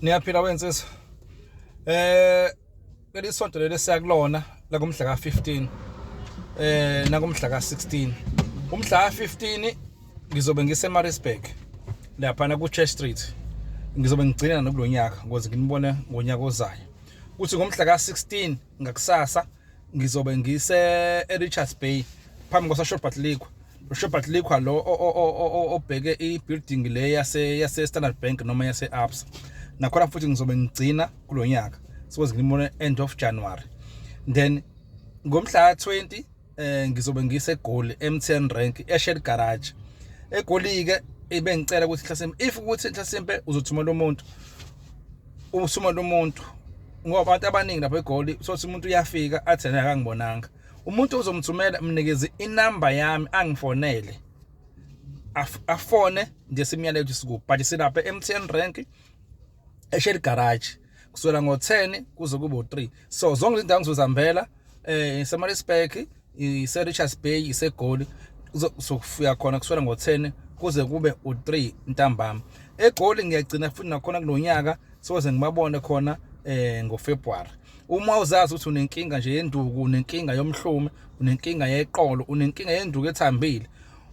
Niyaphila wensizwa. Lelisonto leli siyakulona la kumhla ka15 nakumhla ka16. Umhla ka15 ngizobe ngiseMaritzburg lapha na ku Church Street. Ngizobe ngigcina nokulonyaka ukuze nginibone ngonyaka ozayo. Kuthi ngomhla ka16 ngakusasa ngizobe ngise eRichards Bay phambi kwasa Shopart Liquor. Shopart Liquor lo obheke ibuilding le yase Standard Bank noma yase Absa. Nakhona futhi ngizobe ngigcina kulonyaka sikwazi ngilimone end of January. Then ngomhla ka20 ngizobe ngise eGoli MTN Rank eShell Garage. eGoli ke ebengicela ukuthi mhlasimpe if ukuthi mhlasimpe uzothumela umuntu usumela umuntu ngoba abantu abaningi lapha eGoli sothi umuntu uyafika athi yena akangibonanga. Umuntu uzomthumela mnikeze inamba yami angifonele afone nje simiyalelo ukuthi sikuphi but silapha eMTN Rank eShell Garage kusukela ngo10 kuze kube u3. So zonke izinto ngizozihambela eMaritzburg iseRichards Bay iseGoli uzofika khona kusukela ngo10 kuze kube u3 ntambama. eGoli ngiyagcina futhi nakhona kulonyaka soze ngibabone khona ngoFebruary. Uma uzazi ukuthi unenkinga nje yenduku, unenkinga yomhlume, unenkinga yeqolo, unenkinga yenduku ethambile,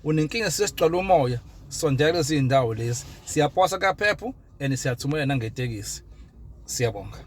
unenkinga sesigcwala umoya, sondela lezi indawo lezi. Siyaposa kaphephu and siyathumela nangetekisi. Siyabonga.